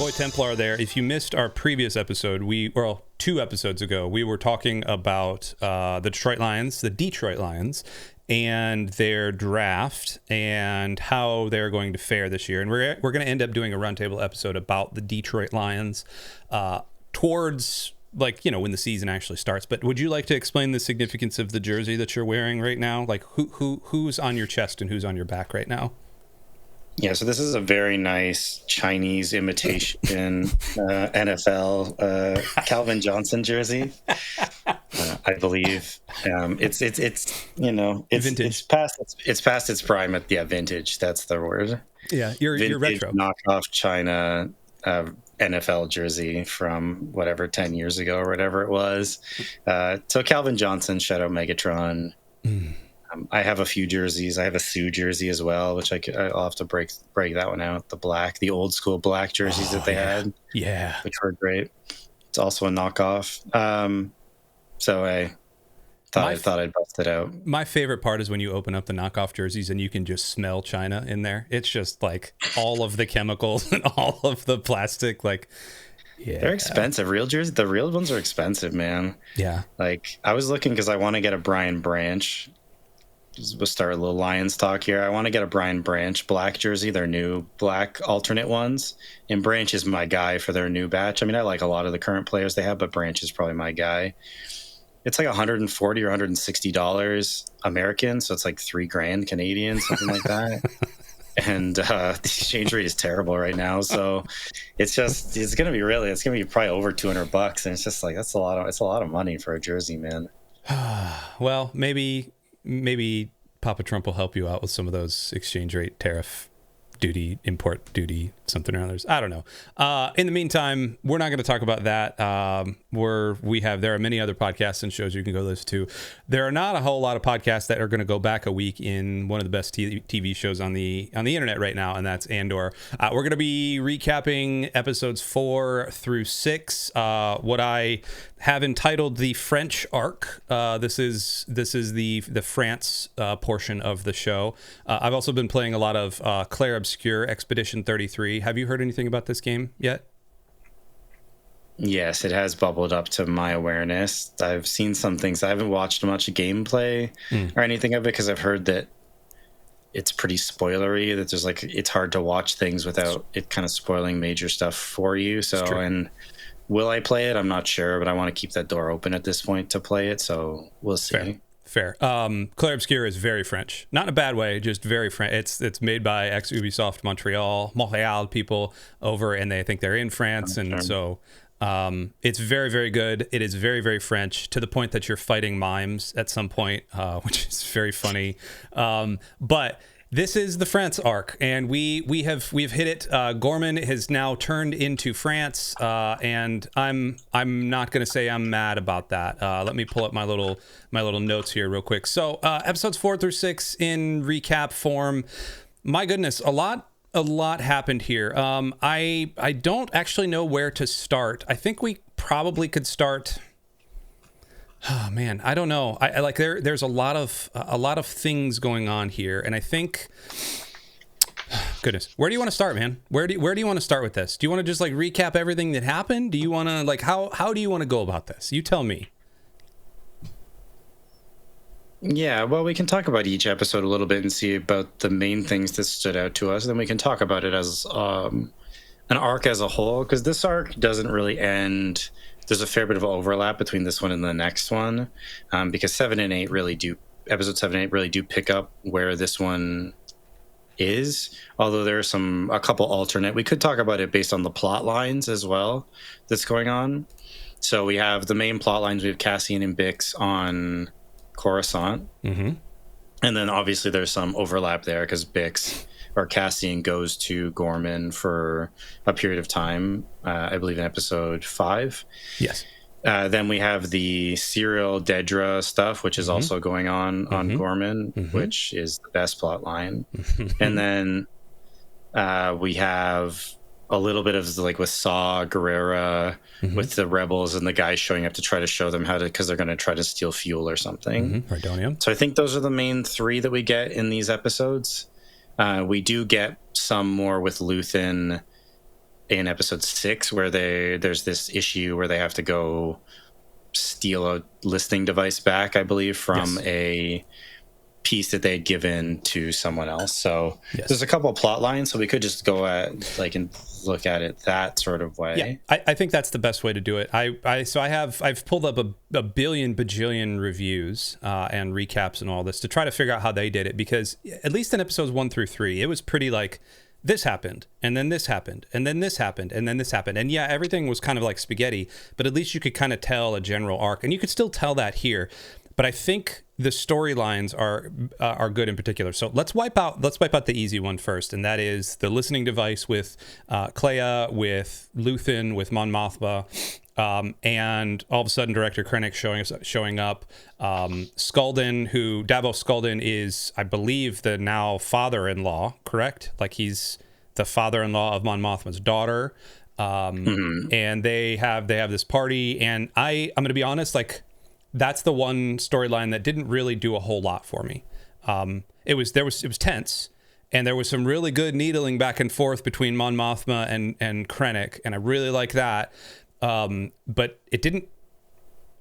Boy Templar there. If you missed our previous episode, 2 episodes ago, we were talking about the Detroit Lions, and their draft and how they're going to fare this year. And we're going to end up doing a roundtable episode about the Detroit Lions towards, when the season actually starts. But would you like to explain the significance of the jersey that you're wearing right now? Like who's on your chest and who's on your back right now? Yeah, so this is a very nice Chinese imitation NFL Calvin Johnson jersey, I believe. It's vintage. It's past its prime. Vintage. That's the word. Yeah, you're retro. Knockoff China NFL jersey from 10 years ago or whatever it was. So Calvin Johnson, Shadow Megatron. I have a few jerseys. I have a Sioux jersey as well, which I'll have to break that one out. The old school black jerseys that they had, which were great. It's also a knockoff. So I thought I'd bust it out. My favorite part is when you open up the knockoff jerseys and you can just smell China in there. It's just like all of the chemicals and all of the plastic. They're expensive. The real ones are expensive, man. Yeah. I was looking because I want to get a Brian Branch. We'll start a little Lions talk here. I want to get a Brian Branch black jersey, their new black alternate ones. And Branch is my guy for their new batch. I mean, I like a lot of the current players they have, but Branch is probably my guy. It's like $140 or $160 American, so it's like $3,000 Canadian, something like that. And the exchange rate is terrible right now, so it's gonna be probably over $200, and it's just like it's a lot of money for a jersey, man. Well, maybe Papa Trump will help you out with some of those exchange rate tariff duty, import duty, something or others. I don't know. In the meantime, we're not going to talk about that. There are many other podcasts and shows you can go listen to. There are not a whole lot of podcasts that are going to go back a week in one of the best TV shows on the internet right now, and that's Andor. We're going to be recapping episodes 4 through 6. What I have entitled the French arc. This is the France portion of the show. I've also been playing a lot of Claire Obscure Expedition 33. Have you heard anything about this game yet? Yes, it has bubbled up to my awareness. I've seen some things. I haven't watched much gameplay or anything of it because I've heard that it's pretty spoilery, that there's it's hard to watch things without it kind of spoiling major stuff for you. So, and will I play it? I'm not sure, but I want to keep that door open at this point to play it. So we'll see. Fair. Claire Obscure is very French, not in a bad way, just very French. It's made by ex-Ubisoft Montreal people over, and they think they're in France, so it's very, very good. It is very, very French, to the point that you're fighting mimes at some point, which is very funny. But this is the France arc, and we've hit it. Ghorman has now turned into France, and I'm not going to say I'm mad about that. Let me pull up my little notes here real quick. So episodes 4 through 6 in recap form. My goodness, a lot happened here. I don't actually know where to start. I think we probably could start. Oh man, I don't know. I like there's a lot of things going on here, and I think, goodness, where do you want to start, man? Where do you want to start with this? Do you want to just recap everything that happened? Do you want to how do you want to go about this? You tell me. Yeah, well, we can talk about each episode a little bit and see about the main things that stood out to us. Then we can talk about it as an arc as a whole, because this arc doesn't really end. There's a fair bit of overlap between this one and the next one, because episode 7 and 8 really do pick up where this one is. Although there's a couple alternate. We could talk about it based on the plot lines as well that's going on. So we have the main plot lines. We have Cassian and Bix on Coruscant, and then obviously there's some overlap there because Cassian goes to Ghorman for a period of time, I believe in episode 5. Yes. Then we have the Syril Dedra stuff, which is also going on Ghorman, which is the best plot line. And then we have a little bit of with Saw Guerrera, with the rebels and the guys showing up to try to show them because they're going to try to steal fuel or something. Rhydonium. So I think those are the main 3 that we get in these episodes. We do get some more with Luthen in episode 6 where there's this issue where they have to go steal a listening device back, I believe, from a piece that they had given to someone else. So there's a couple of plot lines, so we could just go at like and look at it that sort of way. I think that's the best way to do it. I've pulled up a billion bajillion reviews and recaps and all this to try to figure out how they did it, because at least in episodes 1 through 3 it was pretty like this happened and then this happened and then this happened and then this happened, and everything was kind of like spaghetti, but at least you could kind of tell a general arc, and you could still tell that here. But I think the storylines are good in particular. So let's wipe out the easy one first, and that is the listening device with Clea, with Luthen, with Mon Mothma, and all of a sudden Director Krennic showing up. Sculdun, who Davos Sculdun is, I believe, the now father-in-law, correct? Like he's the father-in-law of Mon Mothma's daughter. And they have this party, and I'm going to be honest, like, that's the one storyline that didn't really do a whole lot for me. It was tense, and there was some really good needling back and forth between Mon Mothma and Krennic, and I really like that. But it didn't,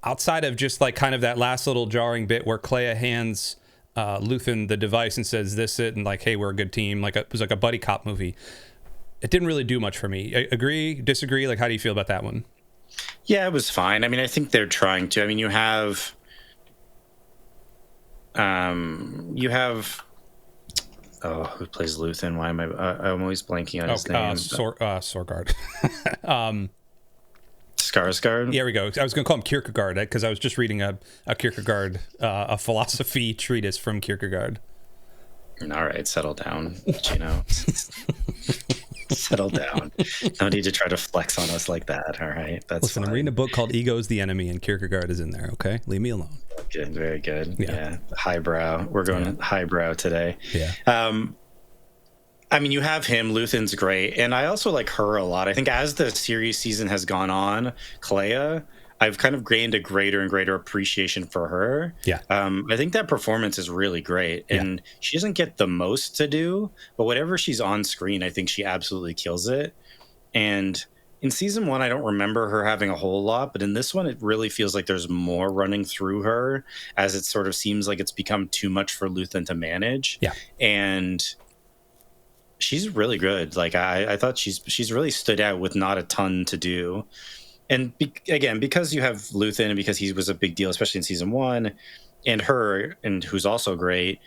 outside of just like kind of that last little jarring bit where Clea hands Luthen the device and says this it, and like, hey, we're a good team. Like it was like a buddy cop movie. It didn't really do much for me. Agree, disagree? Like, how do you feel about that one? Yeah, it was fine. I mean, I think they're trying to. I mean, you have who plays Luthen? Why am I'm always blanking on his name. Sorgard. Skarsgård? There we go. I was going to call him Kierkegaard because I was just reading a Kierkegaard, a philosophy treatise from Kierkegaard. All right, settle down, Chino. Settle down. No need to try to flex on us like that. All right, Listen, fine. I'm reading a book called Ego is the Enemy, and Kierkegaard is in there. Okay, leave me alone. Good, very good. Yeah, highbrow. We're going highbrow today. Yeah. I mean, you have him. Luthen's great, and I also like her a lot. I think as the season has gone on, Clea, I've kind of gained a greater and greater appreciation for her. Yeah. I think that performance is really great. And she doesn't get the most to do, but whatever she's on screen, I think she absolutely kills it. And in season 1, I don't remember her having a whole lot, but in this one, it really feels like there's more running through her, as it sort of seems like it's become too much for Luthen to manage. Yeah. And she's really good. Like, I thought she's really stood out with not a ton to do. And again, because you have Luthen and because he was a big deal, especially in season 1, and her, and who's also great.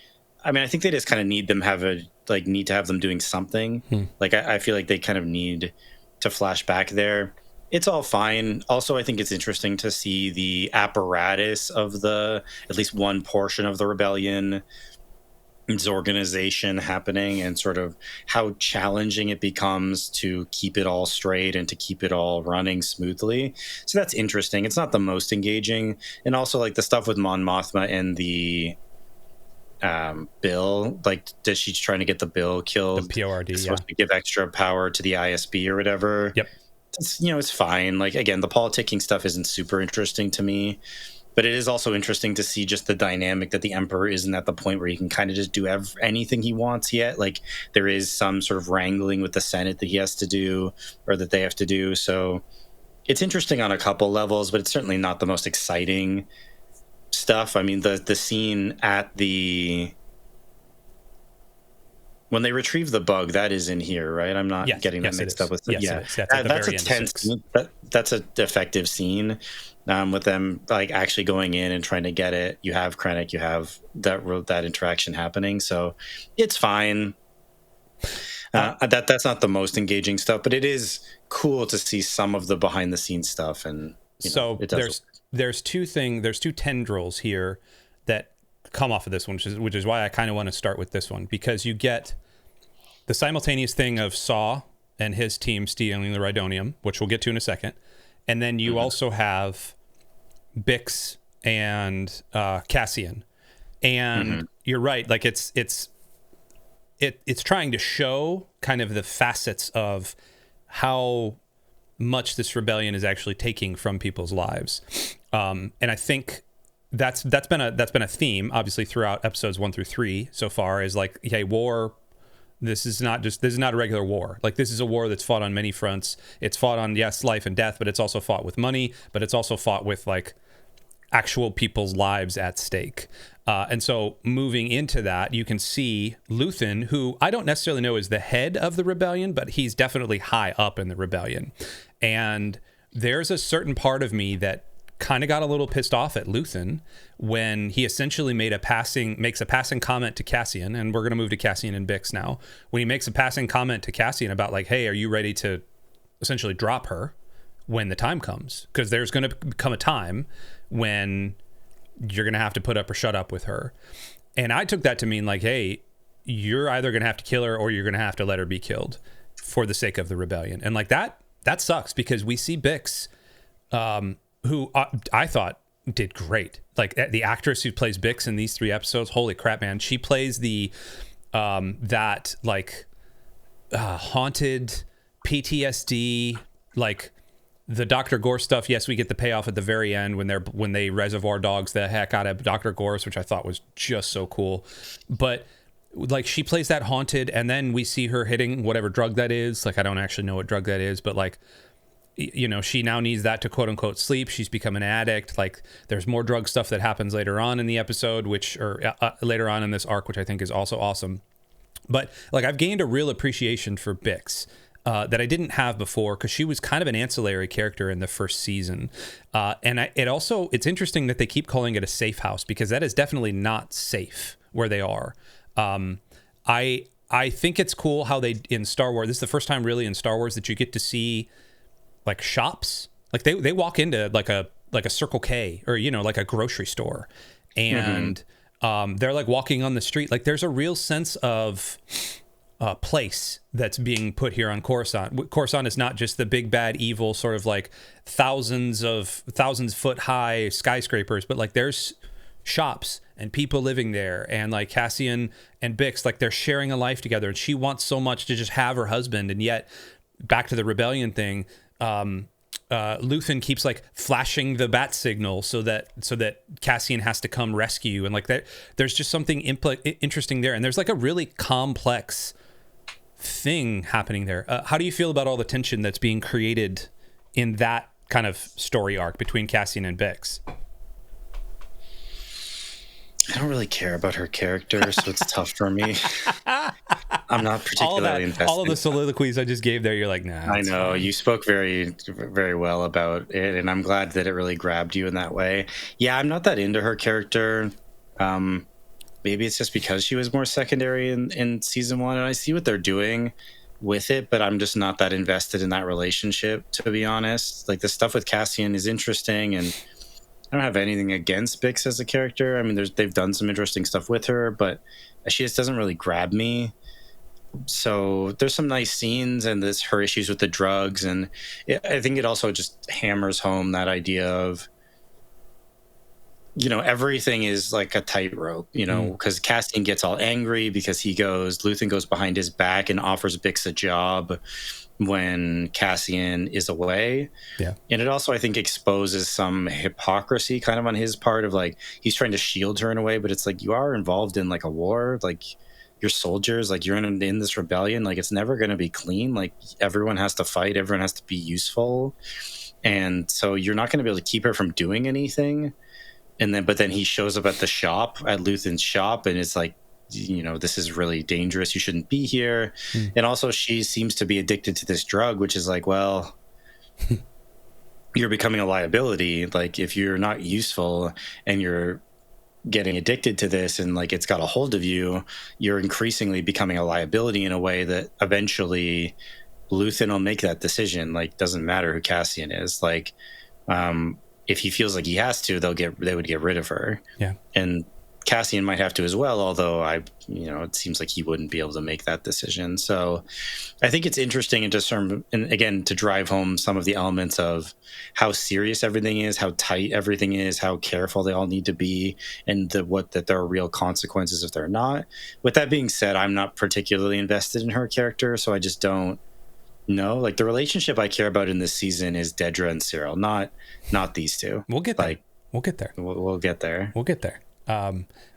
I mean, I think they just kind of need to have them doing something. Like, I feel like they kind of need to flash back there. It's all fine. Also, I think it's interesting to see the apparatus of at least one portion of the rebellion, its organization happening, and sort of how challenging it becomes to keep it all straight and to keep it all running smoothly. So that's interesting. It's not the most engaging. And also, like, the stuff with Mon Mothma and the bill, like, that she's trying to get the bill killed. The P.O.R.D, supposed to give extra power to the ISB or whatever. Yep. It's fine. Like, again, the politicking stuff isn't super interesting to me. But it is also interesting to see just the dynamic that the Emperor isn't at the point where he can kind of just do anything he wants yet. Like, there is some sort of wrangling with the Senate that he has to do, or that they have to do. So it's interesting on a couple levels, but it's certainly not the most exciting stuff. I mean, the scene at when they retrieve the bug, that is in here, right? I'm not getting that mixed up with it. Yes, that's a tense scene. That's an effective scene. With them like actually going in and trying to get it. You have Krennic, you have that interaction happening, so it's fine. That's not the most engaging stuff, but it is cool to see some of the behind the scenes stuff. And so there's two tendrils here that come off of this one, which is why I kind of want to start with this one, because you get the simultaneous thing of Saw and his team stealing the Rhydonium, which we'll get to in a second. And then you also have Bix and Cassian, and you're right. Like it's trying to show kind of the facets of how much this rebellion is actually taking from people's lives, and I think that's been a theme obviously throughout episodes 1 through 3 so far. Is like, hey, war This is not a regular war. Like, this is a war that's fought on many fronts. It's fought on, yes, life and death, but it's also fought with money, but it's also fought with like actual people's lives at stake. And so moving into that, you can see Luthen, who I don't necessarily know is the head of the rebellion, but he's definitely high up in the rebellion. And there's a certain part of me that kind of got a little pissed off at Luthen when he essentially makes a passing comment to Cassian, and we're going to move to Cassian and Bix now. When he makes a passing comment to Cassian about like, hey, are you ready to essentially drop her when the time comes? Because there's going to come a time when you're going to have to put up or shut up with her. And I took that to mean like, hey, you're either going to have to kill her or you're going to have to let her be killed for the sake of the rebellion. And like that sucks, because we see Bix, who I thought did great. Like, the actress who plays Bix in these 3 episodes, holy crap, man. She plays the that like haunted PTSD, like the Dr. Gore stuff. Yes, we get the payoff at the very end when they reservoir dogs the heck out of Dr. Gore's, which I thought was just so cool. But like, she plays that haunted, and then we see her hitting whatever drug that is. Like, I don't actually know what drug that is, but like, you know, she now needs that to quote unquote sleep. She's become an addict. Like, there's more drug stuff that happens later on in the episode, later on in this arc, which I think is also awesome. But like, I've gained a real appreciation for Bix that I didn't have before, because she was kind of an ancillary character in the first season. It's interesting that they keep calling it a safe house, because that is definitely not safe where they are. I think it's cool how they, in Star Wars, this is the first time really in Star Wars that you get to see like shops. Like, they walk into like a Circle K, or, you know, like a grocery store, and they're like walking on the street. Like, there's a real sense of place that's being put here on Coruscant. Coruscant is not just the big bad evil sort of like thousands foot high skyscrapers, but like, there's shops and people living there, and like Cassian and Bix, like, they're sharing a life together, and she wants so much to just have her husband. And yet, back to the rebellion thing, Luthen keeps like flashing the bat signal so that Cassian has to come rescue, and like that, there's just something interesting there, and there's like a really complex thing happening there. How do you feel about all the tension that's being created in that kind of story arc between Cassian and Bix? I don't really care about her character, so it's tough for me. I'm not particularly invested. All of the soliloquies I just gave there, you're like, nah. I know. Fine. You spoke very, very well about it, and I'm glad that it really grabbed you in that way. Yeah, I'm not that into her character. Maybe it's just because she was more secondary in season 1, and I see what they're doing with it, but I'm just not that invested in that relationship, to be honest. Like, the stuff with Cassian is interesting, and I don't have anything against Bix as a character. I mean, they've done some interesting stuff with her, but she just doesn't really grab me. So there's some nice scenes, and her issues with the drugs, and I think it also just hammers home that idea of, you know, everything is like a tightrope, you know, because Cassian gets all angry because Luthen goes behind his back and offers Bix a job when Cassian is away. Yeah. And it also, I think, exposes some hypocrisy kind of on his part of like, he's trying to shield her in a way, but it's like, you are involved in like a war, like you're soldiers, like you're in this rebellion, like it's never going to be clean. Like, everyone has to fight, everyone has to be useful. And so you're not going to be able to keep her from doing anything. But then he shows up at the shop, at Luthen's shop, and it's like, you know, this is really dangerous. You shouldn't be here. And also, she seems to be addicted to this drug, which is like, well, you're becoming a liability. Like, if you're not useful and you're getting addicted to this and like it's got a hold of you, you're increasingly becoming a liability in a way that eventually Luthen will make that decision. Like, doesn't matter who Cassian is. Like, if he feels like he has to, they would get rid of her. Yeah. And Cassian might have to as well, although it seems like he wouldn't be able to make that decision. So I think it's interesting and again, to drive home some of the elements of how serious everything is, how tight everything is, how careful they all need to be, and that there are real consequences if they're not. With that being said, I'm not particularly invested in her character, so I just don't know. Like, the relationship I care about in this season is Dedra and Syril, not these two. We'll get there. We'll get there. We'll get there. We'll get there.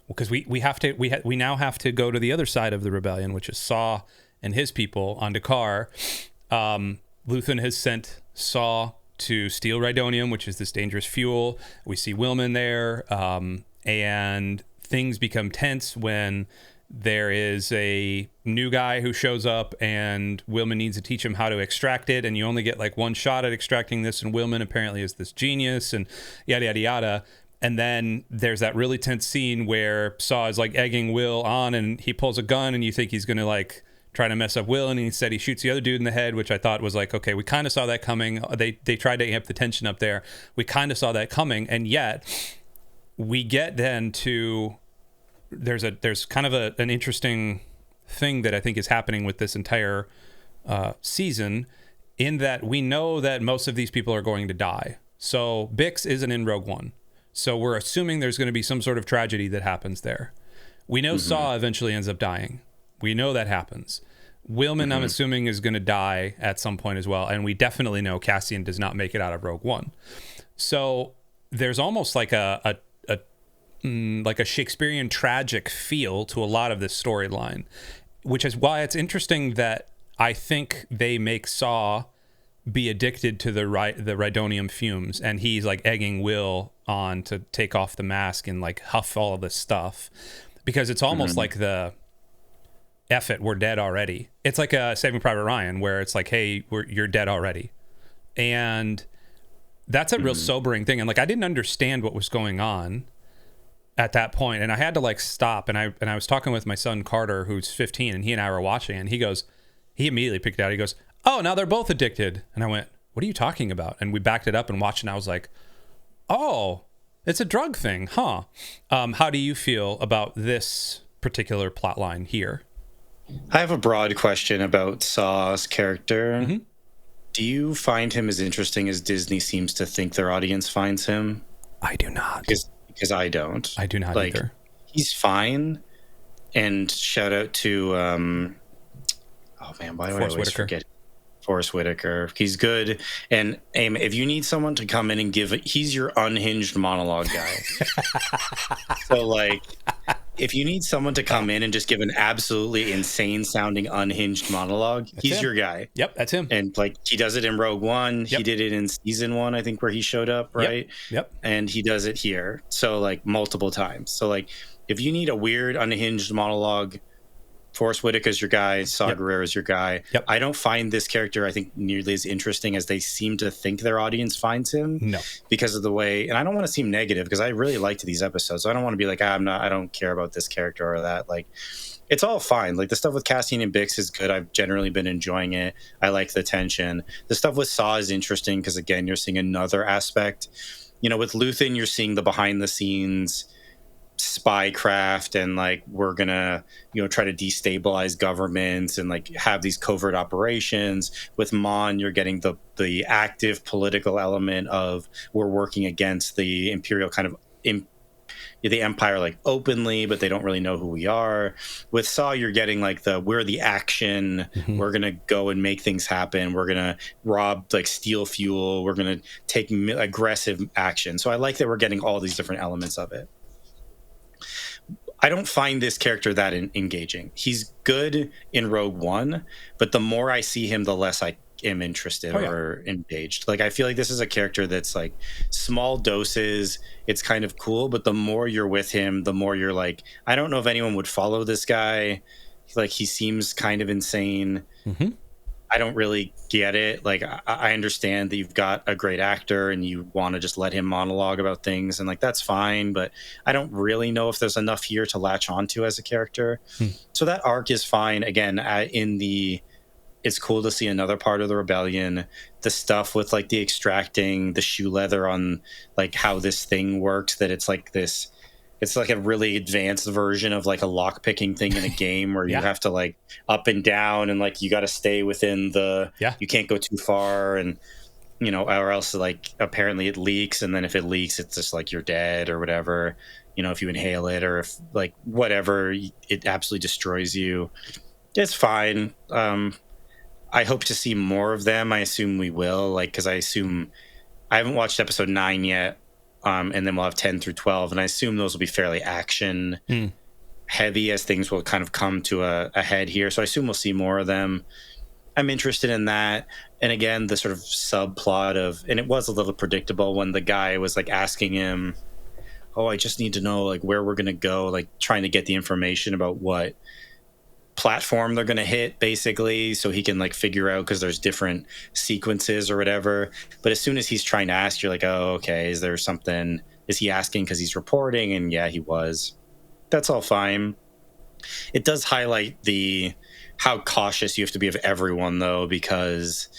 because we now have to go to the other side of the rebellion, which is Saw and his people on Dakar. Luthen has sent Saw to steal Rhydonium, which is this dangerous fuel. We see Willman there, and things become tense when there is a new guy who shows up, and Willman needs to teach him how to extract it, and you only get like one shot at extracting this, and Willman apparently is this genius, and yada yada yada. And then there's that really tense scene where Saw is like egging Will on, and he pulls a gun, and you think he's gonna like try to mess up Will, and instead he shoots the other dude in the head, which I thought was like, okay, we kind of saw that coming. They tried to amp the tension up there. We kind of saw that coming, and yet we get then to there's kind of an interesting thing that I think is happening with this entire season, in that we know that most of these people are going to die. So Bix isn't in Rogue One, so we're assuming there's going to be some sort of tragedy that happens there. We know Saw eventually ends up dying. We know that happens. Willman, I'm assuming, is going to die at some point as well, and we definitely know Cassian does not make it out of Rogue One. So there's almost like a Shakespearean tragic feel to a lot of this storyline, which is why it's interesting that I think they make Saw be addicted to the Rhydonium fumes, and he's like egging Will on to take off the mask and like huff all of this stuff, because it's almost like the F it, we're dead already. It's like a Saving Private Ryan, where it's like, hey, you're dead already. And that's a real sobering thing. And like, I didn't understand what was going on at that point, and I had to like stop. And I was talking with my son Carter, who's 15, and he and I were watching, and he immediately picked it out. He goes, oh, now they're both addicted. And I went, what are you talking about? And we backed it up and watched, and I was like, oh, it's a drug thing, huh? How do you feel about this particular plot line here? I have a broad question about Saw's character. Do you find him as interesting as Disney seems to think their audience finds him? I do not. Because I don't. I do not either. He's fine. And shout out to, oh man, why do I always forget? Forrest Whitaker. He's good. And if you need someone to come in and he's your unhinged monologue guy. So like, if you need someone to come in and just give an absolutely insane sounding unhinged monologue, he's your guy. Yep, that's him. And like, he does it in Rogue One. He did it in season 1, I think, where he showed up, right? Yep. And he does it here. So like multiple times. So like, if you need a weird unhinged monologue, Forrest Whitaker's your guy. Saw Guerrera's your guy. I don't find this character, I think, nearly as interesting as they seem to think their audience finds him. No, because of the way, and I don't want to seem negative, because I really liked these episodes. So I don't want to be like, I don't care about this character or that. Like, it's all fine. Like, the stuff with Cassian and Bix is good. I've generally been enjoying it. I like the tension. The stuff with Saw is interesting because, again, you're seeing another aspect. You know, with Luthen, you're seeing the behind the scenes spycraft, and like, we're gonna try to destabilize governments and like have these covert operations. With Mon, you're getting the active political element of we're working against the imperial kind of the empire, like openly, but they don't really know who we are. With Saw, you're getting like we're the action. We're gonna go and make things happen. We're gonna rob, like steal fuel. We're gonna take aggressive action. So I like that we're getting all these different elements of it. I don't find this character that engaging. He's good in Rogue One, but the more I see him, the less I am interested or engaged. Like, I feel like this is a character that's like small doses. It's kind of cool, but the more you're with him, the more you're like, I don't know if anyone would follow this guy. Like, he seems kind of insane. I don't really get it. Like, I understand that you've got a great actor and you want to just let him monologue about things, and like, that's fine, but I don't really know if there's enough here to latch onto as a character. So that arc is fine. Again, it's cool to see another part of the rebellion. The stuff with like the extracting the shoe leather on like how this thing works, that it's like this, it's like a really advanced version of like a lock picking thing in a game where you have to like up and down, and like you got to stay within you can't go too far, and or else like apparently it leaks, and then if it leaks, it's just like you're dead or whatever, if you inhale it, or if like whatever, it absolutely destroys you. It's fine. I hope to see more of them. I assume we will, like, because I haven't watched episode 9 yet. and then we'll have 10 through 12, and I assume those will be fairly action heavy, as things will kind of come to a head here. So I assume we'll see more of them. I'm interested in that. And again, the sort of subplot of, and it was a little predictable when the guy was like asking him, oh, I just need to know like where we're going to go, like trying to get the information about what platform they're going to hit, basically, so he can like figure out, because there's different sequences or whatever. But as soon as he's trying to ask, you're like, oh, okay, is there something, is he asking because he's reporting? And yeah, he was. That's all fine. It does highlight how cautious you have to be of everyone, though, because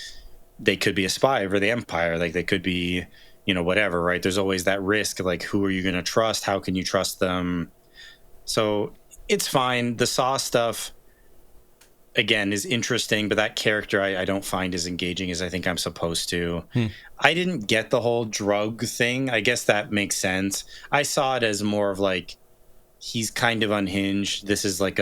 they could be a spy for the Empire. Like, they could be, you know, whatever, right? There's always that risk of, like, who are you going to trust? How can you trust them? So it's fine. The Saw stuff, again, is interesting, but that character I don't find as engaging as I think I'm supposed to. I didn't get the whole drug thing. I guess that makes sense. I saw it as more of, like, he's kind of unhinged. This is like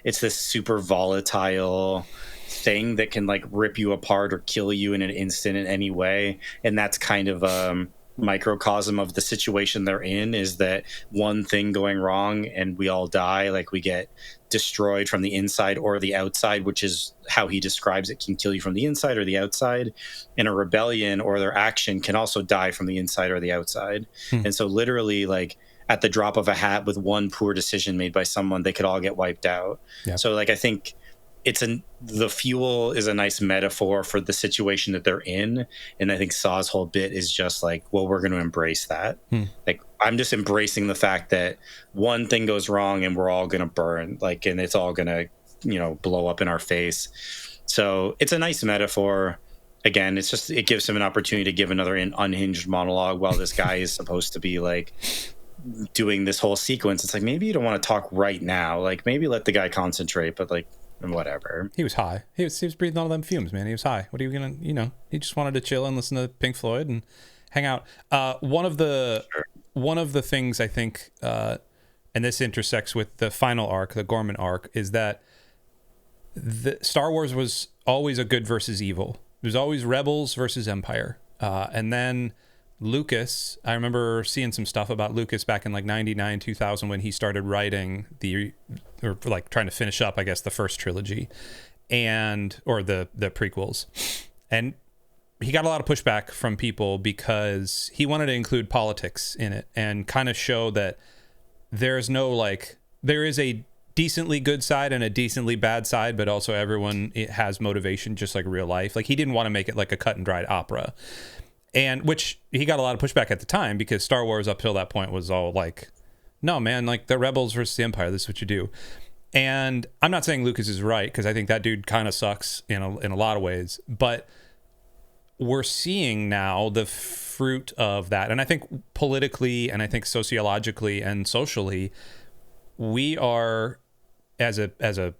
it's this super volatile thing that can like rip you apart or kill you in an instant in any way. And that's kind of a microcosm of the situation they're in, is that one thing going wrong and we all die, like we get destroyed from the inside or the outside, which is how he describes it, can kill you from the inside or the outside. And a rebellion or their action can also die from the inside or the outside. And so literally, like, at the drop of a hat, with one poor decision made by someone, they could all get wiped out. Yep. So like, I think the fuel is a nice metaphor for the situation that they're in. And I think Saw's whole bit is just like, well, we're going to embrace that. Like, I'm just embracing the fact that one thing goes wrong and we're all going to burn, like, and it's all going to, you know, blow up in our face. So it's a nice metaphor. Again, it's just, it gives him an opportunity to give another unhinged monologue while this guy is supposed to be like doing this whole sequence. It's like, maybe you don't want to talk right now. Like, maybe let the guy concentrate, but like, whatever. He was high. He was breathing all them fumes, man. He was high. What are you gonna, you know, he just wanted to chill and listen to Pink Floyd and hang out. One of the things I think, and this intersects with the final arc, the Ghorman arc, is that the Star Wars was always a good versus evil. It was always rebels versus Empire. And then Lucas, I remember seeing some stuff about Lucas back in like 99, 2000, when he started writing or like trying to finish up, I guess, the first trilogy or the prequels. And he got a lot of pushback from people because he wanted to include politics in it and kind of show that there is a decently good side and a decently bad side, but also everyone has motivation, just like real life. Like, he didn't want to make it like a cut and dried opera. And which he got a lot of pushback at the time, because Star Wars up till that point was all like, no, man, like the rebels versus the Empire, this is what you do. And I'm not saying Lucas is right, because I think that dude kind of sucks in a lot of ways, but we're seeing now the fruit of that. And I think politically, and I think sociologically and socially, we are as a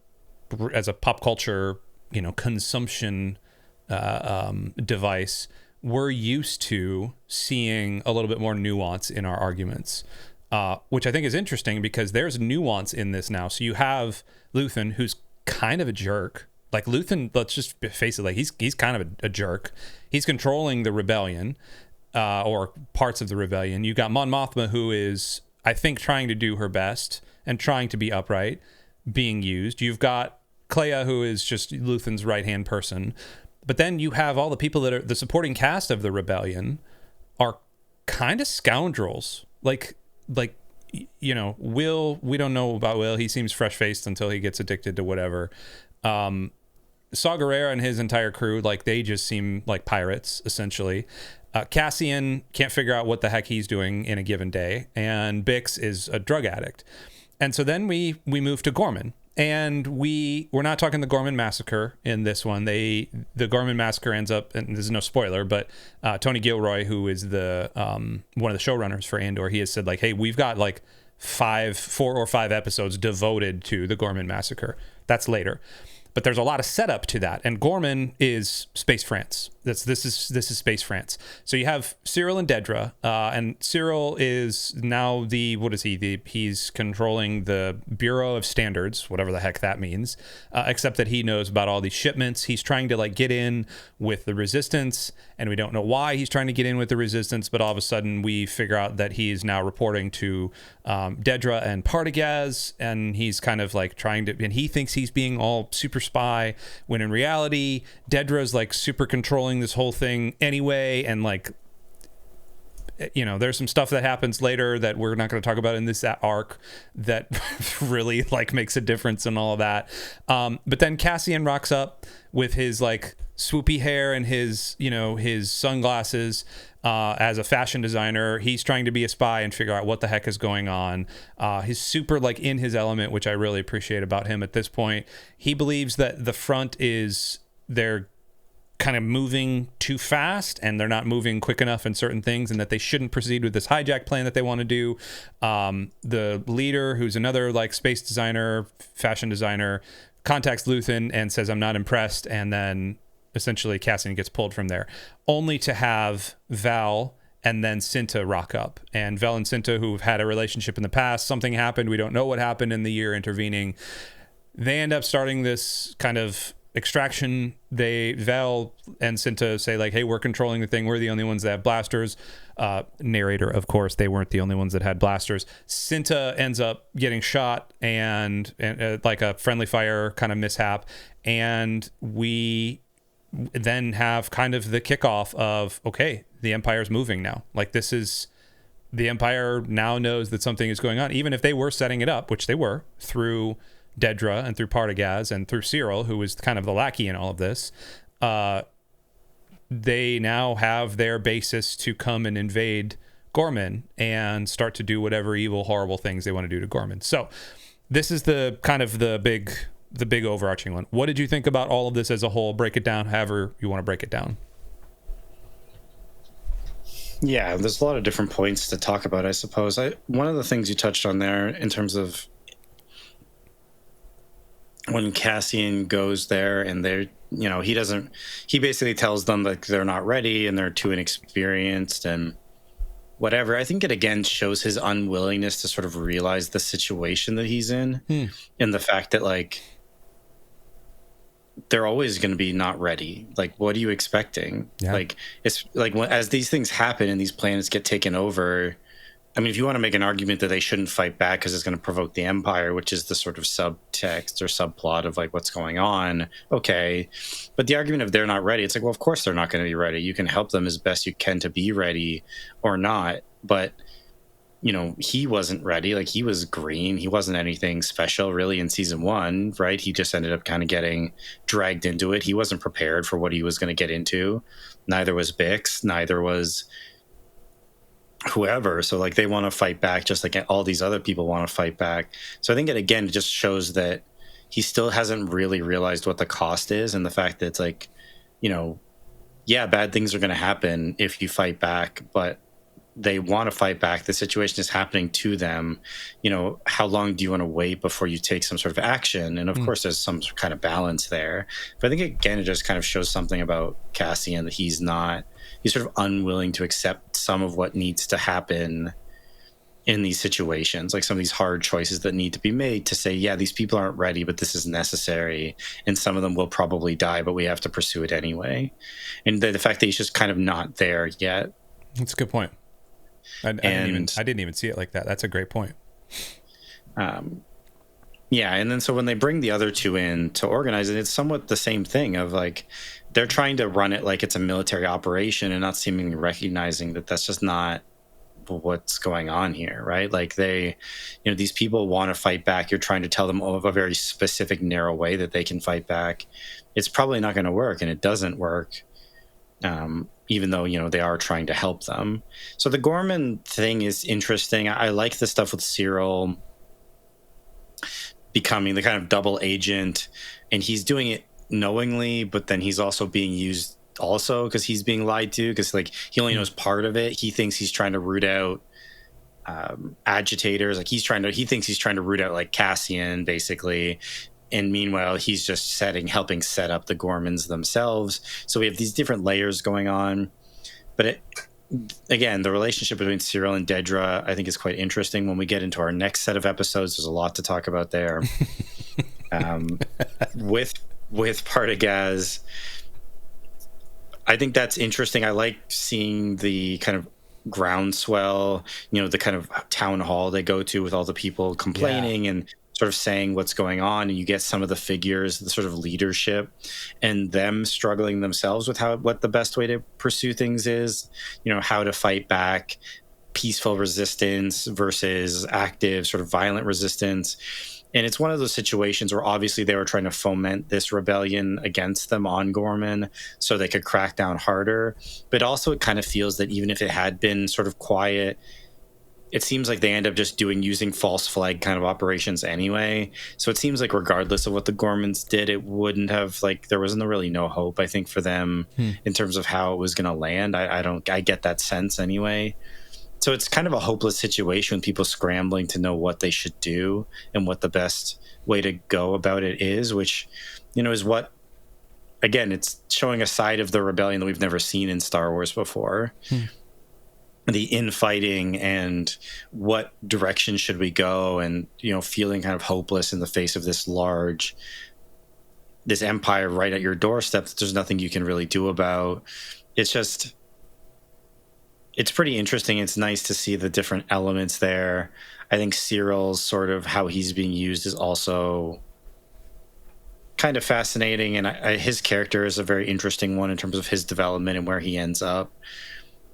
pop culture, you know, consumption device, we're used to seeing a little bit more nuance in our arguments, which I think is interesting, because there's nuance in this now. So you have Luthen, who's kind of a jerk. Like, Luthen, let's just face it, like he's kind of a jerk. He's controlling the rebellion, or parts of the rebellion. You got Mon Mothma, who is, I think, trying to do her best and trying to be upright, being used. You've got Clea, who is just Luthen's right-hand person. But then you have all the people that are the supporting cast of the rebellion are kind of scoundrels. Like, you know, Will, we don't know about Will. He seems fresh-faced until he gets addicted to whatever. Saw Guerrera and his entire crew, like, they just seem like pirates, essentially. Cassian can't figure out what the heck he's doing in a given day. And Bix is a drug addict. And so then we move to Ghorman. And we're not talking the Ghorman massacre in this one. The Ghorman massacre ends up, and this is no spoiler, but Tony Gilroy, who is the one of the showrunners for Andor, he has said, like, hey, we've got like 4 or 5 episodes devoted to the Ghorman massacre. That's later. But there's a lot of setup to that. And Ghorman is Space France. This is Space France. So you have Syril and Dedra, and Syril is now he's controlling the Bureau of Standards, whatever the heck that means, except that he knows about all these shipments. He's trying to like get in with the Resistance, and we don't know why he's trying to get in with the Resistance, but all of a sudden we figure out that he's now reporting to Dedra and Partagaz, and he's kind of like and he thinks he's being all super spy, when in reality Dedra's like super controlling this whole thing anyway, and like, you know, there's some stuff that happens later that we're not going to talk about in this arc that really like makes a difference in all of that. But then Cassian rocks up with his like swoopy hair and his, you know, his sunglasses. As a fashion designer, he's trying to be a spy and figure out what the heck is going on. He's super like in his element, which I really appreciate about him at this point. He believes that the front they're kind of moving too fast and they're not moving quick enough in certain things, and that they shouldn't proceed with this hijack plan that they want to do. The leader, who's another like space designer, fashion designer, contacts Luthen and says, I'm not impressed. And then essentially Cassian gets pulled from there, only to have Val and then Sinta rock up. And Val and Sinta, who've had a relationship in the past, something happened. We don't know what happened in the year intervening. They end up starting this kind of extraction. Val and Sinta say like, hey, we're controlling the thing. We're the only ones that have blasters. Narrator, of course, they weren't the only ones that had blasters. Sinta ends up getting shot and like a friendly fire kind of mishap. And we then have kind of the kickoff of, okay, the Empire's moving now. Like, this is, the Empire now knows that something is going on, even if they were setting it up, which they were, through Dedra and through Partagaz and through Syril, who was kind of the lackey in all of this. They now have their basis to come and invade Ghorman and start to do whatever evil, horrible things they want to do to Ghorman. So this is the kind of the big overarching one. What did you think about all of this as a whole? Break it down however you want to break it down. Yeah, there's a lot of different points to talk about, I suppose. One of the things you touched on there in terms of when Cassian goes there and they're, you know, he basically tells them that they're not ready and they're too inexperienced and whatever. I think it again shows his unwillingness to sort of realize the situation that he's in and the fact that like they're always going to be not ready. Like, what are you expecting? Yeah. Like, it's like as these things happen and these planets get taken over, I mean, if you want to make an argument that they shouldn't fight back because it's going to provoke the Empire, which is the sort of subtext or subplot of like what's going on, okay. But the argument of they're not ready, it's like, well, of course they're not going to be ready. You can help them as best you can to be ready or not. But, you know, he wasn't ready. Like, he was green. He wasn't anything special really in season 1, right? He just ended up kind of getting dragged into it. He wasn't prepared for what he was going to get into. Neither was Bix. Neither was whoever. So like they want to fight back just like all these other people want to fight back. So I think it again just shows that he still hasn't really realized what the cost is, and the fact that it's like, you know, yeah, bad things are going to happen if you fight back, but they want to fight back. The situation is happening to them. You know, how long do you want to wait before you take some sort of action? And of course there's some kind of balance there. But I think again, it just kind of shows something about Cassian, that he's sort of unwilling to accept some of what needs to happen in these situations, like some of these hard choices that need to be made to say, yeah, these people aren't ready, but this is necessary. And some of them will probably die, but we have to pursue it anyway. And the fact that he's just kind of not there yet. That's a good point. I didn't even see it like that. That's a great point. Yeah, and then so when they bring the other two in to organize it, it's somewhat the same thing of like they're trying to run it like it's a military operation and not seemingly recognizing that that's just not what's going on here, right? Like they, you know, these people want to fight back. You're trying to tell them of a very specific, narrow way that they can fight back. It's probably not going to work, and it doesn't work. Even though, you know, they are trying to help them. So the Ghorman thing is interesting. I like the stuff with Syril becoming the kind of double agent, and he's doing it knowingly, but then he's also being used also because he's being lied to, because like he only knows part of it. He thinks he's trying to root out agitators. Like he thinks he's trying to root out like Cassian basically, And meanwhile, he's just helping set up the Ghormans themselves. So we have these different layers going on. But again, the relationship between Syril and Dedra, I think, is quite interesting. When we get into our next set of episodes, there's a lot to talk about there. With Partagaz, I think that's interesting. I like seeing the kind of groundswell, the kind of town hall they go to with all the people complaining and sort of saying what's going on, and you get some of the figures, the sort of leadership, and them struggling themselves with what the best way to pursue things is, how to fight back, peaceful resistance versus active sort of violent resistance. And it's one of those situations where obviously they were trying to foment this rebellion against them on Ghorman so they could crack down harder. But also it kind of feels that even if it had been sort of quiet, it seems like they end up just using false flag kind of operations anyway. So it seems like regardless of what the Ghormans did, it wouldn't have, there wasn't really no hope, I think, for them in terms of how it was going to land. I get that sense anyway. So it's kind of a hopeless situation, people scrambling to know what they should do and what the best way to go about it is, which, is what, again, it's showing a side of the rebellion that we've never seen in Star Wars before. The infighting and what direction should we go, and feeling kind of hopeless in the face of this empire right at your doorstep that there's nothing you can really do about. It's pretty interesting. It's nice to see the different elements there. I think Syril's sort of how he's being used is also kind of fascinating, and his character is a very interesting one in terms of his development and where he ends up.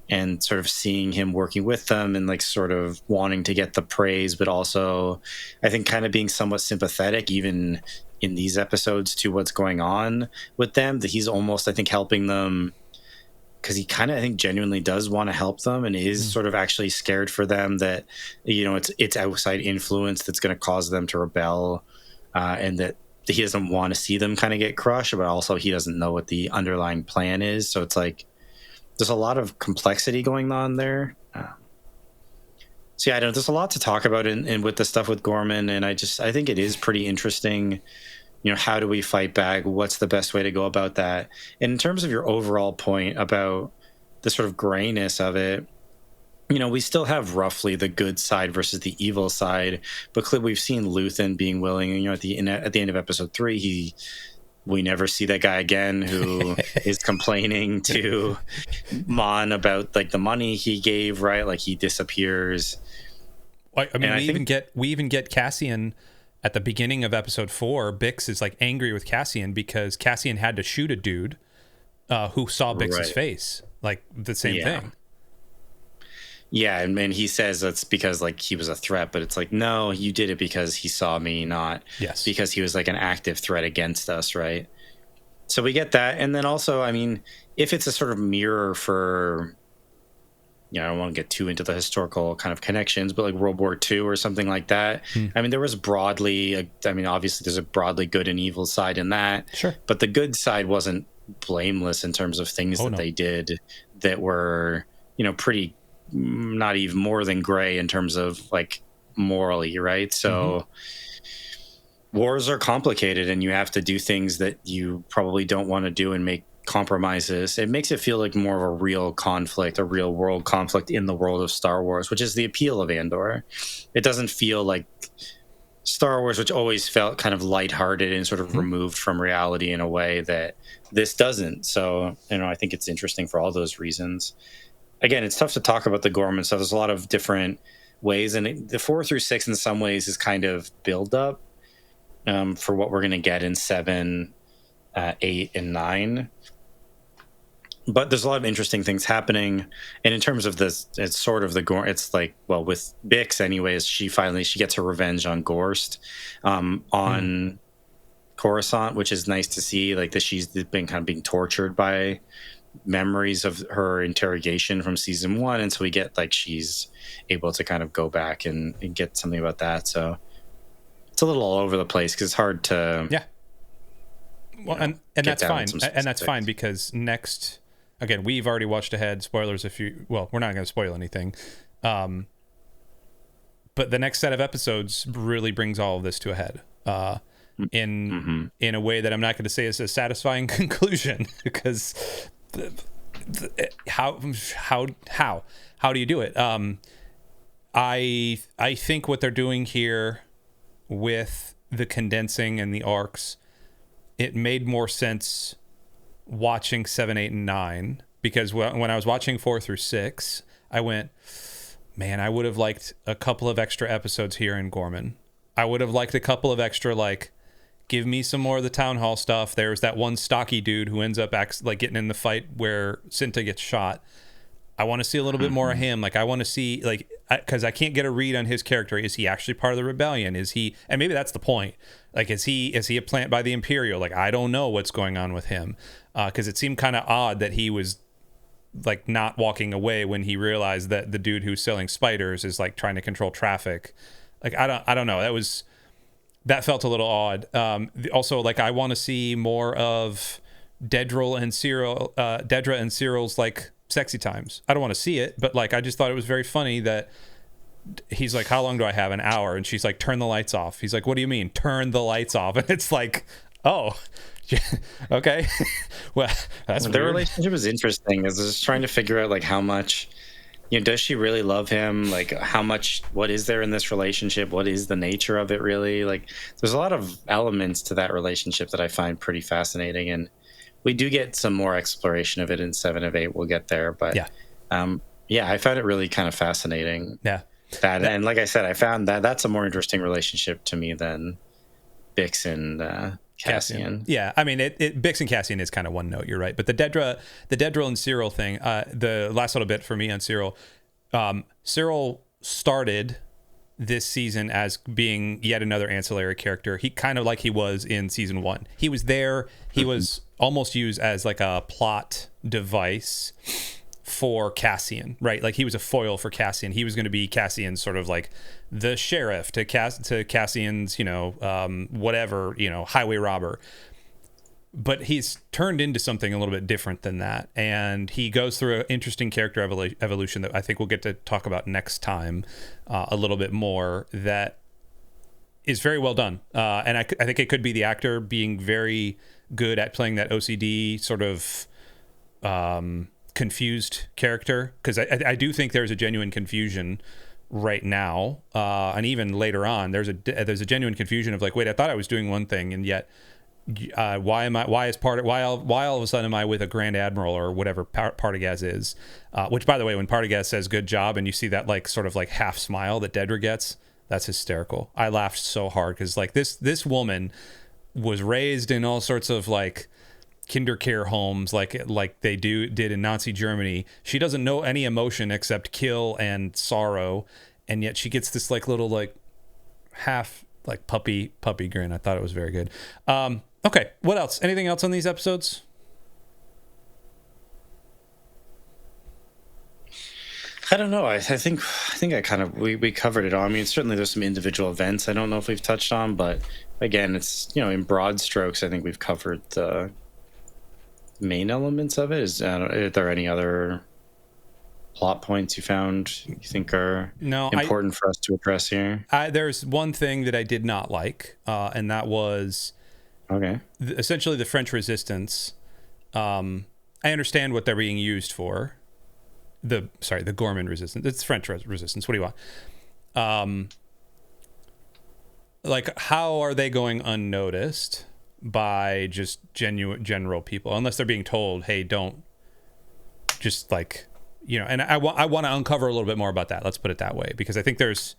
And sort of seeing him working with them and sort of wanting to get the praise, but also I think kind of being somewhat sympathetic even in these episodes to what's going on with them, that he's almost, I think, helping them because he kind of, I think, genuinely does want to help them and is sort of actually scared for them that, it's outside influence that's going to cause them to rebel, and that he doesn't want to see them kind of get crushed, but also he doesn't know what the underlying plan is. So it's there's a lot of complexity going on there. So yeah, there's a lot to talk about in with the stuff with Ghorman, and I think it is pretty interesting. How do we fight back? What's the best way to go about that? And in terms of your overall point about the sort of grayness of it, we still have roughly the good side versus the evil side, but clearly we've seen Luthen being willing. At the end of episode 3, we never see that guy again who is complaining to Mon about the money he gave, right? He disappears. I mean, we even get Cassian at the beginning of episode 4. Bix is angry with Cassian because Cassian had to shoot a dude who saw Bix's face, the same thing. Yeah, and he says that's because he was a threat, but it's no, you did it because he saw me, not because he was an active threat against us, right? So we get that, and then also, I mean, if it's a sort of mirror for, I don't want to get too into the historical kind of connections, but World War II or something like that. I mean, there was obviously there's a broadly good and evil side in that, sure, but the good side wasn't blameless in terms of things they did that were, pretty, not even more than gray in terms of morally, right? So wars are complicated, and you have to do things that you probably don't want to do and make compromises. It makes it feel like more of a real conflict, a real world conflict in the world of Star Wars, which is the appeal of Andor. It doesn't feel like Star Wars, which always felt kind of lighthearted and sort of removed from reality in a way that this doesn't. So, I think it's interesting for all those reasons. Again, it's tough to talk about the Ghorman stuff. There's a lot of different ways, and the 4 through 6 in some ways is kind of build up for what we're going to get in 7, 8, and 9. But there's a lot of interesting things happening, and in terms of this, it's sort of the Gorn. It's with Bix, anyways. She gets her revenge on Gorst, on Coruscant, which is nice to see. That she's been kind of being tortured by memories of her interrogation from season 1, and so we get she's able to kind of go back and get something about that. So it's a little all over the place because it's hard to and that's fine, and that's fine because next, again, we've already watched ahead. Spoilers we're not going to spoil anything, but the next set of episodes really brings all of this to a head. in a way that I'm not going to say is a satisfying conclusion, because how do you do it? I think what they're doing here with the condensing and the arcs, it made more sense watching 7, 8, and 9, because when I was watching 4 through 6, I went, man, I would have liked a couple of extra episodes here in Ghorman. I would have liked a couple of extra, like, give me some more of the town hall stuff. There's that one stocky dude who ends up getting in the fight where Sinta gets shot. I want to see a little bit more of him. Like, I want to see, like, because I can't get a read on his character. Is he actually part of the rebellion? Is he, and maybe that's the point. Like, is he a plant by the Imperial? Like, I don't know what's going on with him. Because it seemed kind of odd that he was, like, not walking away when he realized that the dude who's selling spiders is, like, trying to control traffic. Like, I don't know. That felt a little odd. Also, like, I want to see more of Dedra and Syril's, like, sexy times. I don't want to see it, but, like, I just thought it was very funny that he's like, how long do I have? An hour. And she's like, turn the lights off. He's like, what do you mean? Turn the lights off. And it's like, oh, okay. Well, that's their weird. relationship is interesting. Is just trying to figure out, like, how much, does she really love him? Like, how much, what is there in this relationship? What is the nature of it really? Like, there's a lot of elements to that relationship that I find pretty fascinating. And we do get some more exploration of it in 7 of 8. We'll get there. But yeah, I found it really kind of fascinating. Yeah. And like I said, I found that's a more interesting relationship to me than Bix and Cassian. Yeah, I mean, Bix and Cassian is kind of one note. You're right, but the Dedra and Syril thing. The last little bit for me on Syril. Syril started this season as being yet another ancillary character. He kind of like he was in season 1. He was there. He was almost used as like a plot device for Cassian, right? Like, he was a foil for Cassian. He was going to be Cassian's sort of like the sheriff to Cassian's, whatever, highway robber. But he's turned into something a little bit different than that. And he goes through an interesting character evolution that I think we'll get to talk about next time a little bit more, that is very well done. And I think it could be the actor being very good at playing that OCD sort of confused character, because I do think there's a genuine confusion right now, and even later on there's a genuine confusion of like, wait, I thought I was doing one thing, and yet why all of a sudden am I with a Grand Admiral or whatever Partagaz is, which, by the way, when Partagaz says good job and you see that like sort of like half smile that Dedra gets, that's hysterical. I laughed so hard, because like this woman was raised in all sorts of like kindercare homes like they did in Nazi Germany. She doesn't know any emotion except kill and sorrow, and yet she gets this like little like half like puppy grin. I thought it was very good. Okay, what else? Anything else on these episodes? I don't know. I think I kind of we covered it all. I mean, certainly there's some individual events I don't know if we've touched on, but again, it's in broad strokes, I think we've covered the main elements of it. Are there any other plot points you found you think are important for us to address here? There's one thing that I did not like, and that was essentially the French resistance. I understand what they're being used for. The Ghorman resistance. It's French resistance. What do you want? Like, how are they going unnoticed by just general people, unless they're being told, hey, don't, just like, and I want to uncover a little bit more about that. Let's put it that way, because I think there's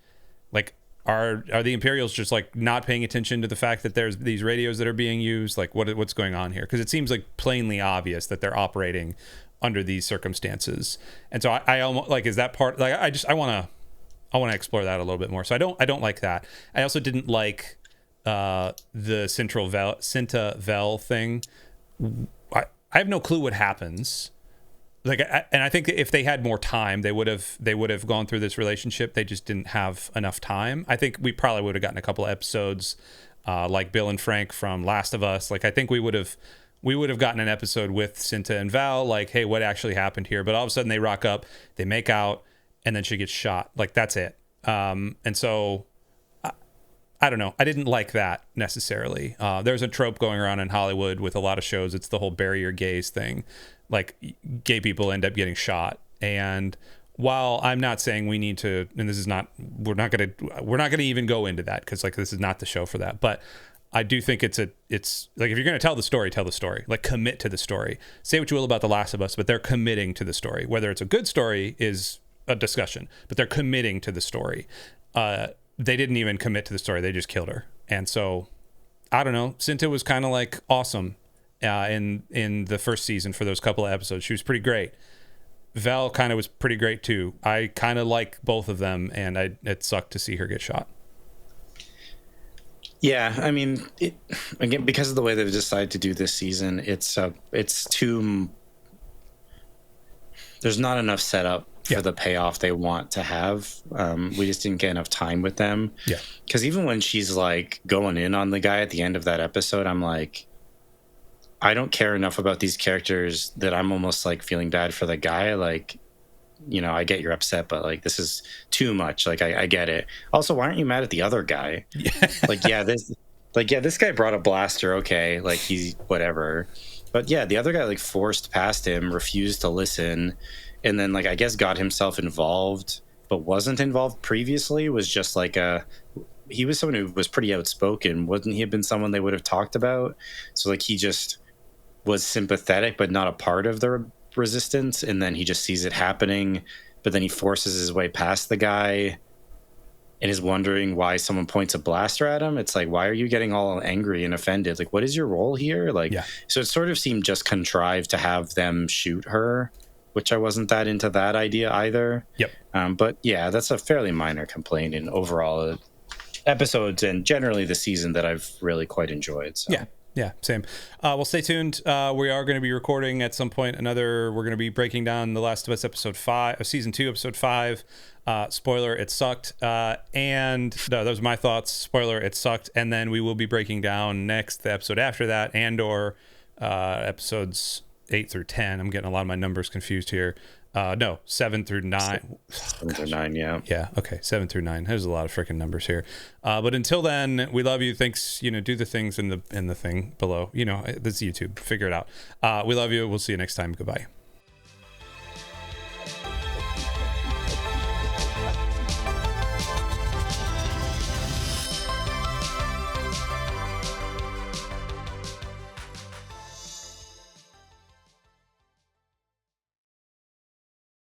like, are the Imperials just like not paying attention to the fact that there's these radios that are being used? Like, what's going on here? Because it seems like plainly obvious that they're operating under these circumstances. And so I almost like, is that part, like, I want to explore that a little bit more. So I don't like that. I also didn't like the Sinta Vel thing. I have no clue what happens. Like, and I think if they had more time, they would have gone through this relationship. They just didn't have enough time. I think we probably would have gotten a couple of episodes, like Bill and Frank from Last of Us. Like, I think we would have gotten an episode with Sinta and Val, like, hey, what actually happened here? But all of a sudden they rock up, they make out, and then she gets shot. Like, that's it. And so I don't know. I didn't like that necessarily. There's a trope going around in Hollywood with a lot of shows. It's the whole bury your gays thing. Like gay people end up getting shot. And while I'm not saying we need to, and this is not, we're not going to even go into that because like this is not the show for that. But I do think it's like if you're going to tell the story, like commit to the story. Say what you will about The Last of Us, but they're committing to the story. Whether it's a good story is a discussion, but they're committing to the story. They didn't even commit to the story. They just killed her. And so I don't know. Sinta was kind of like awesome in the first season for those couple of episodes. She was pretty great. Vel kind of was pretty great too. I kind of like both of them, and it sucked to see her get shot. Yeah, I mean, again, because of the way they've decided to do this season, it's too. There's not enough setup for the payoff they want to have. We just didn't get enough time with them. Yeah, because even when she's like going in on the guy at the end of that episode, I'm like, I don't care enough about these characters that I'm almost like feeling bad for the guy. Like, you know, I get you're upset, but like this is too much. Like I get it. Also, why aren't you mad at the other guy? This guy brought a blaster. Okay, like he's whatever. But yeah, the other guy like forced past him, refused to listen, and then like I guess got himself involved, but wasn't involved previously. Was just like he was someone who was pretty outspoken. Wouldn't he have been someone they would have talked about? So like he just was sympathetic but not a part of the resistance, and then he just sees it happening, but then he forces his way past the guy and is wondering why someone points a blaster at him. It's like, why are you getting all angry and offended? Like, what is your role here? Like, So it sort of seemed just contrived to have them shoot her, which I wasn't that into that idea either. But yeah, that's a fairly minor complaint in overall episodes and generally the season that I've really quite enjoyed. So. Yeah, same. Well, stay tuned. We are going to be recording at some point we're going to be breaking down The Last of Us season 2, episode 5. Spoiler, it sucked. And those are my thoughts. Spoiler, it sucked. And then we will be breaking down the episode after that, Andor, episodes 8 through 10. I'm getting a lot of my numbers confused here. No, 7 through 9. 7 through 9, yeah. Yeah, okay, 7 through 9. There's a lot of freaking numbers here. But until then, we love you. Thanks, do the things in the thing below. This is YouTube. Figure it out. We love you. We'll see you next time. Goodbye.